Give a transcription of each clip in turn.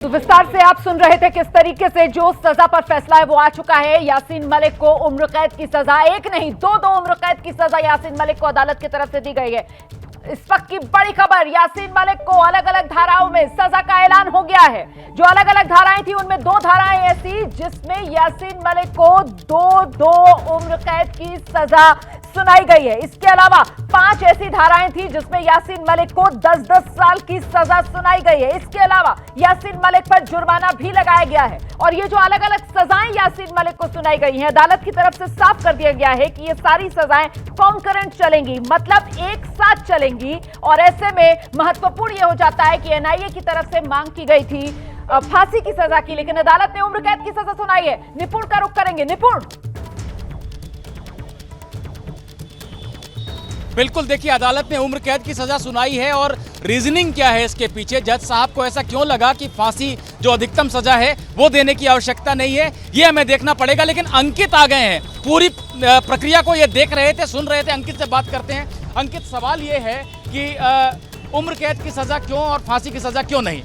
तो विस्तार से आप सुन रहे थे किस तरीके से जो सजा पर फैसला है वो आ चुका है। यासीन मलिक को उम्र कैद की सजा, एक नहीं दो उम्र कैद की सजा यासीन मलिक को अदालत की तरफ से दी गई है। इस वक्त की बड़ी खबर, यासीन मलिक को अलग अलग धाराओं में सजा का ऐलान हो गया है। जो अलग अलग धाराएं थी उनमें दो धाराएं ऐसी जिसमें यासीन मलिक को दो उम्र कैद की सजा सुनाई गई है। इसके अलावा 5 ऐसी धाराएं थी जिसमें यासीन मलिक को 10-10 साल की सजा सुनाई गई है। इसके अलावा यासीन मलिक पर जुर्माना भी लगाया गया है। और ये जो अलग अलग सजाएं यासीन मलिक को सुनाई गई हैं, अदालत की तरफ से साफ कर दिया गया है कि ये सारी सजाएं कॉन्करेंट चलेंगी, मतलब एक साथ चलेंगी। और ऐसे में महत्वपूर्ण यह हो जाता है कि एनआईए की तरफ से मांग की गई थी फांसी की सजा की, लेकिन अदालत ने उम्र कैद की सजा सुनाई है। निपुण का रुख करेंगे। निपुण, बिल्कुल, देखिए अदालत ने उम्र कैद की सजा सुनाई है और रीजनिंग क्या है इसके पीछे, जज साहब को ऐसा क्यों लगा कि फांसी जो अधिकतम सजा है वो देने की आवश्यकता नहीं है, ये हमें देखना पड़ेगा। लेकिन अंकित आ गए हैं, पूरी प्रक्रिया को ये देख रहे थे, सुन रहे थे। अंकित से बात करते हैं। अंकित, सवाल ये है कि उम्र कैद की सजा क्यों और फांसी की सजा क्यों नहीं?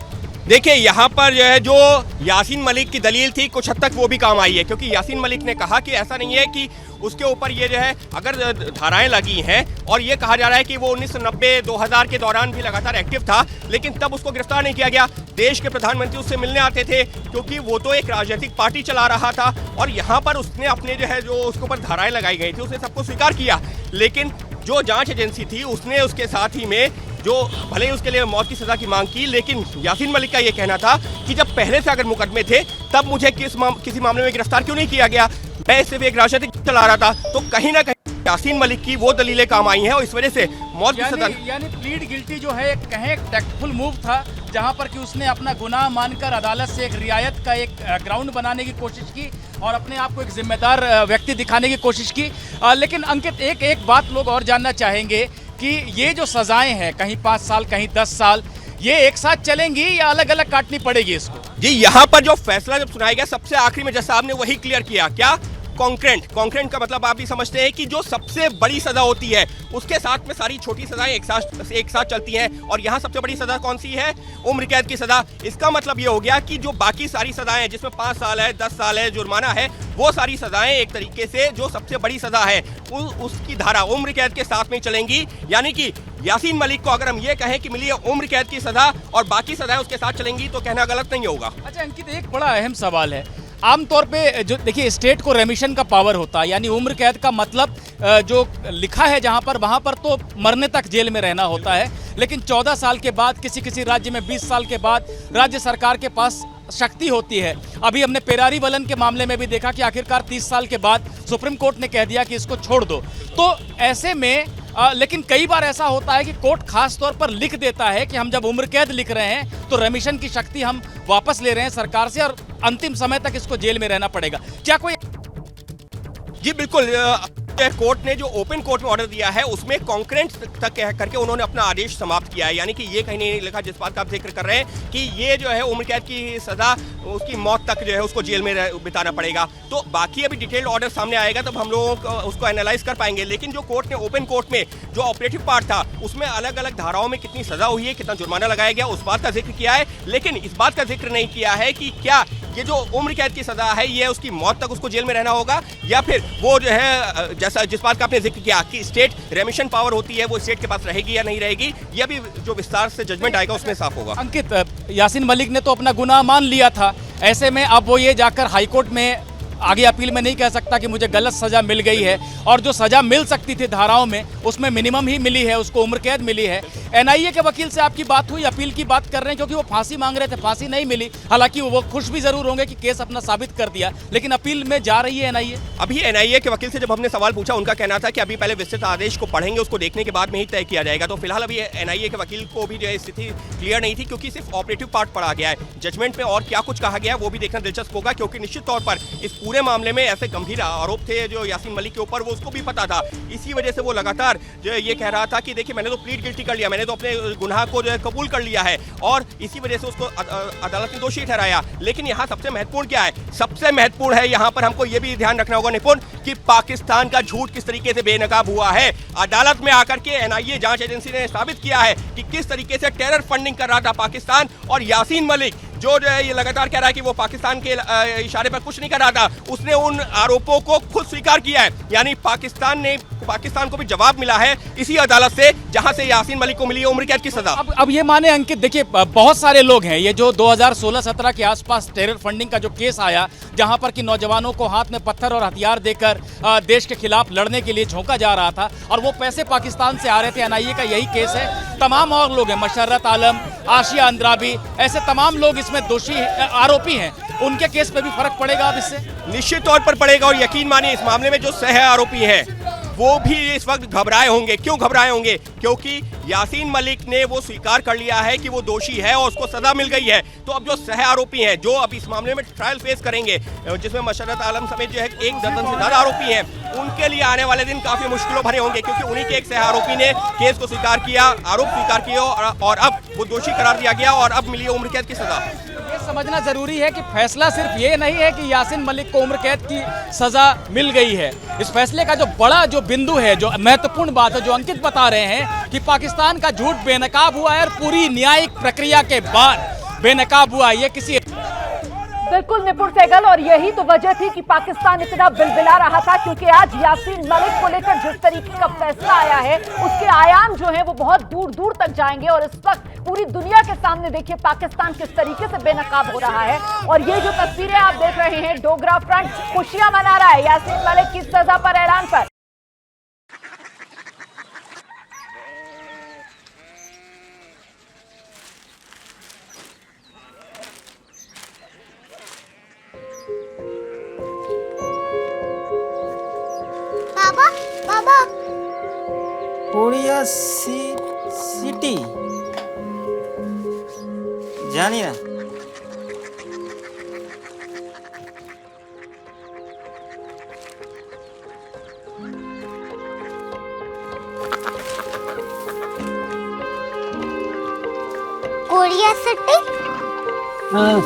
देखिए, यहाँ पर जो है जो यासीन मलिक की दलील थी कुछ हद तक वो भी काम आई है, क्योंकि यासीन मलिक ने कहा कि ऐसा नहीं है कि उसके ऊपर ये जो है अगर धाराएं लगी हैं और ये कहा जा रहा है कि वो 1990-2000 के दौरान भी लगातार एक्टिव था, लेकिन तब उसको गिरफ्तार नहीं किया गया। देश के प्रधानमंत्री उससे मिलने आते थे क्योंकि वो तो एक राजनीतिक पार्टी चला रहा था। और यहाँ पर उसने अपने जो है जो उसके ऊपर धाराएं लगाई गई थी उसने सबको स्वीकार किया, लेकिन जो जांच एजेंसी थी उसने उसके साथ ही में जो भले ही उसके लिए मौत की सजा की मांग की, लेकिन यासीन मलिक का ये कहना था कि जब पहले से अगर मुकदमे थे तब मुझे किसी मामले में गिरफ्तार क्यों नहीं किया गया, मैं सिर्फ एक राजनीतिक चला रहा था। तो कहीं ना कहीं यासीन मलिक की वो दलीलें काम आई हैं और इस वजह से मौत की सजा यानी प्लीड गिल्टी जो है कहें एक टैक्टफुल मूव था, जहां पर कि उसने अपना गुनाह मानकर अदालत से एक रियायत का एक ग्राउंड बनाने की कोशिश की और अपने आप को एक जिम्मेदार व्यक्ति दिखाने की कोशिश की। लेकिन अंकित, एक बात लोग और जानना चाहेंगे कि ये जो सजाएं हैं, कहीं 5 साल कहीं 10 साल, ये एक साथ चलेंगी या अलग अलग काटनी पड़ेगी इसको? जी, यहाँ पर जो फैसला जब सुनाया गया सबसे आखिरी में जज साहब ने वही क्लियर किया। क्या? कॉन्करेंट का मतलब आप भी समझते हैं कि जो सबसे बड़ी सजा होती है उसके साथ में सारी छोटी सजाएं एक साथ चलती हैं। और यहाँ सबसे बड़ी सजा कौन सी है? उम्र कैद की सजा। इसका मतलब ये हो गया कि जो बाकी सारी सजाएं हैं जिसमें 5 साल है, 10 साल है, जुर्माना है, वो सारी सजाएं एक तरीके से जो सबसे बड़ी सजा है उसकी धारा उम्र कैद के साथ में चलेंगी। यानी कि यासीन मलिक को अगर हम ये कहें कि मिली है उम्र कैद की सजा और बाकी सजाएं उसके साथ चलेंगी तो कहना गलत नहीं होगा। अच्छा अंकित, एक बड़ा अहम सवाल है। आमतौर पे जो देखिए स्टेट को रेमिशन का पावर होता है, यानी उम्र कैद का मतलब जो लिखा है जहां पर वहां पर तो मरने तक जेल में रहना होता है, लेकिन 14 साल के बाद किसी राज्य में 20 साल के बाद राज्य सरकार के पास शक्ति होती है। अभी हमने पेरारी वलन के मामले में भी देखा कि आखिरकार 30 साल के बाद सुप्रीम कोर्ट ने कह दिया कि इसको छोड़ दो। तो ऐसे में लेकिन कई बार ऐसा होता है कि कोर्ट खास तौर पर लिख देता है कि हम जब उम्र कैद लिख रहे हैं तो रेमिशन की शक्ति हम वापस ले रहे हैं सरकार से और अंतिम समय तक इसको जेल में रहना पड़ेगा। क्या कोई? जी बिल्कुल, कोर्ट ने जो ओपन कोर्ट में ऑर्डर दिया है उसमें कॉन्करेंट तक करके उन्होंने अपना आदेश समाप्त किया है। यानी कि ये कहीं नहीं लिखा जिस बात का आप जिक्र कर रहे हैं कि ये जो है उम्र कैद की सजा उसकी मौत तक जो है उसको जेल में बिताना पड़ेगा। तो बाकी अभी डिटेल्ड ऑर्डर सामने आएगा तब हम लोग उसको एनालाइज कर पाएंगे। लेकिन जो कोर्ट ने ओपन कोर्ट में जो ऑपरेटिव पार्ट था उसमें अलग अलग धाराओं में कितनी सजा हुई है, कितना जुर्माना लगाया गया, उस बात का जिक्र किया है। लेकिन इस बात का जिक्र नहीं किया है कि क्या ये जो उम्र कैद की सजा है ये उसकी मौत तक उसको जेल में रहना होगा या फिर वो जो है जैसा जिस बात का आपने जिक्र किया कि स्टेट रेमिशन पावर होती है वो स्टेट के पास रहेगी या नहीं रहेगी, ये अभी जो विस्तार से जजमेंट आएगा उसमें साफ होगा। अंकित, यासीन मलिक ने तो अपना गुनाह मान लिया था, ऐसे में अब वो ये जाकर हाईकोर्ट में आगे अपील में नहीं कह सकता कि मुझे गलत सजा मिल गई है, और जो सजा मिल सकती थी धाराओं में उसमें मिनिमम ही मिली है, उसको उम्र कैद मिली है। एनआईए के वकील से आपकी बात हुई, अपील की बात कर रहे हैं क्योंकि वो फांसी मांग रहे थे, फांसी नहीं मिली। हालांकि वो खुश भी जरूर होंगे कि केस अपना साबित कर दिया, लेकिन अपील में जा रही है एनआईए। अभी एनआईए के वकील से जब हमने सवाल पूछा उनका कहना था कि अभी पहले विस्तृत आदेश को पढ़ेंगे, उसको देखने के बाद में ही तय किया जाएगा। तो फिलहाल अभी एनआईए के वकील को भी जो है स्थिति क्लियर नहीं थी क्योंकि सिर्फ ऑपरेटिव पार्ट पढ़ा गया है। जजमेंट में और क्या कुछ कहा गया वो भी देखना दिलचस्प होगा, क्योंकि निश्चित तौर पर इस पूरे मामले में ऐसे गंभीर आरोप थे जो यासीन मलिक के ऊपर, वो उसको भी पता था। इसी वजह से वो लगातार जो ये कह रहा था कि देखिए मैंने तो प्लीड गिल्टी कर लिया, मैंने तो अपने गुनाह को जो है कबूल कर लिया है, और इसी वजह से उसको अदालत ने दोषी ठहराया। लेकिन यहाँ सबसे महत्वपूर्ण क्या है? सबसे महत्वपूर्ण है यहाँ पर हमको ये भी ध्यान रखना होगा निपुण कि पाकिस्तान का झूठ किस तरीके से बेनकाब हुआ है। अदालत में आकर के एनआईए जांच एजेंसी ने साबित किया है कि किस तरीके से टेरर फंडिंग कर रहा था पाकिस्तान, और यासीन मलिक जो है ये लगातार कह रहा है कि वो पाकिस्तान के इशारे पर कुछ नहीं कर रहा था, उसने उन आरोपों को खुद स्वीकार किया है। यानी पाकिस्तान को भी जवाब मिला है इसी अदालत से जहां से यासीन मलिक को मिली है उम्र कैद की सजा। अब ये माने अंकित, देखिए बहुत सारे लोग हैं, ये जो 2016-17 के आसपास टेरर फंडिंग का जो केस आया, जहां पर कि नौजवानों को हाथ में पत्थर और हथियार देकर देश के खिलाफ लड़ने के लिए झोंका जा रहा था और वो पैसे पाकिस्तान से आ रहे थे, एनआईए का यही केस है। तमाम और लोग हैं, मशर्रत आलम, आशिया अंद्राबी, ऐसे तमाम लोग इसमें दोषी आरोपी हैं। उनके केस पे भी फर्क पड़ेगा अब इससे? निश्चित तौर पर पड़ेगा और यकीन मानिए इस मामले में जो सह आरोपी है वो भी इस वक्त घबराए होंगे। क्यों घबराए होंगे? क्योंकि यासीन मलिक ने वो स्वीकार कर लिया है कि वो दोषी है और उसको सजा मिल गई है। तो अब जो सह आरोपी हैं, जो अब इस मामले में ट्रायल फेस करेंगे, जिसमें मशर्रत आलम समेत जो है 1 दर्जन से ज्यादा आरोपी हैं, उनके लिए आने वाले दिन काफी मुश्किलों भरे होंगे, क्योंकि उन्हीं के एक सह आरोपी ने केस को स्वीकार किया, आरोप स्वीकार किया और अब वो दोषी करार दिया गया और अब मिली उम्र कैद की सजा। ये समझना जरूरी है कि फैसला सिर्फ ये नहीं है कि यासीन मलिक को उम्र कैद की सजा मिल गई है। इस फैसले का जो बड़ा जो बिंदु है, जो महत्वपूर्ण बात है, जो अंकित बता रहे हैं कि पाकिस्तान का झूठ बेनकाब हुआ है और पूरी न्यायिक प्रक्रिया के बाद बेनकाब हुआ। ये किसी बिल्कुल निपुण सहगल, और यही तो वजह थी कि पाकिस्तान इतना बिलबिला रहा था, क्योंकि आज यासीन मलिक को लेकर जिस तरीके का फैसला आया है उसके आयाम जो है वो बहुत दूर दूर तक जाएंगे। और इस वक्त पूरी दुनिया के सामने देखिए पाकिस्तान किस तरीके से बेनकाब हो रहा है। और ये जो तस्वीरें आप देख रहे हैं, डोगरा फ्रंट खुशियां मना रहा है यासीन मलिक की सजा पर, ऐलान पर। बाबा कोरिया सिटी जानी ना? Korea city? हाँ।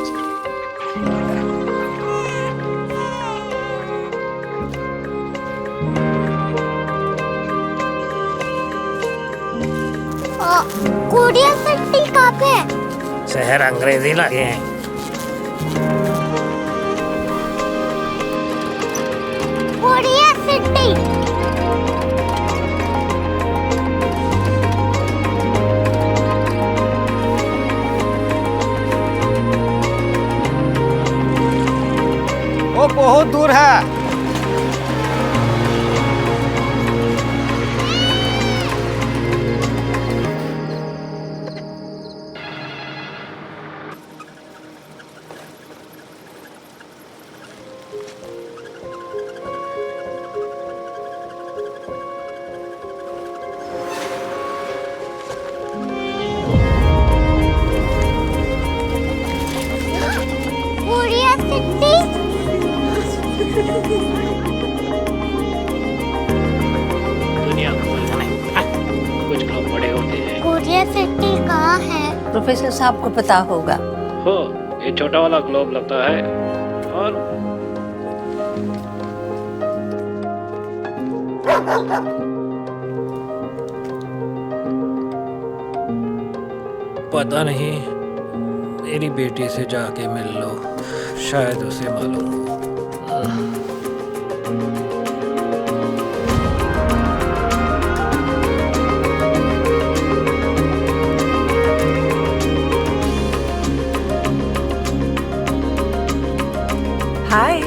कोरिया सिटी कहाँ पे है? शहर अंग्रेजी लगे हैं। Korea city. वो बहुत दूर है। Korea city. दुनिया को कुछ लोग बड़े होते हैं। कोरिया सिटी कहाँ है? प्रोफेसर साहब को पता होगा। हो, ये छोटा वाला ग्लोब लगता है और पता नहीं, मेरी बेटी से जाके मिल लो, शायद उसे मालूम हो। हाय,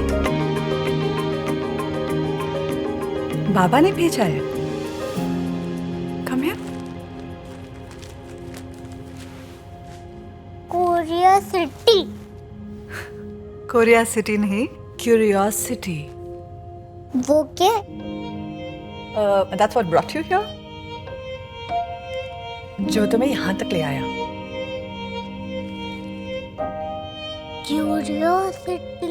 बाबा ने भेजा है। Come here. Korea city. Korea city नहीं, क्यूरियोसिटी। वो क्या? That's what brought you here? जो तुम्हें यहाँ तक ले आया। क्यूरियोसिटी।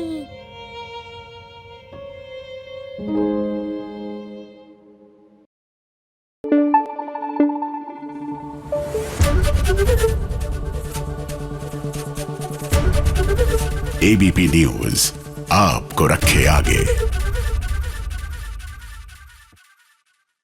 एबीपी न्यूज आपको रखे आगे।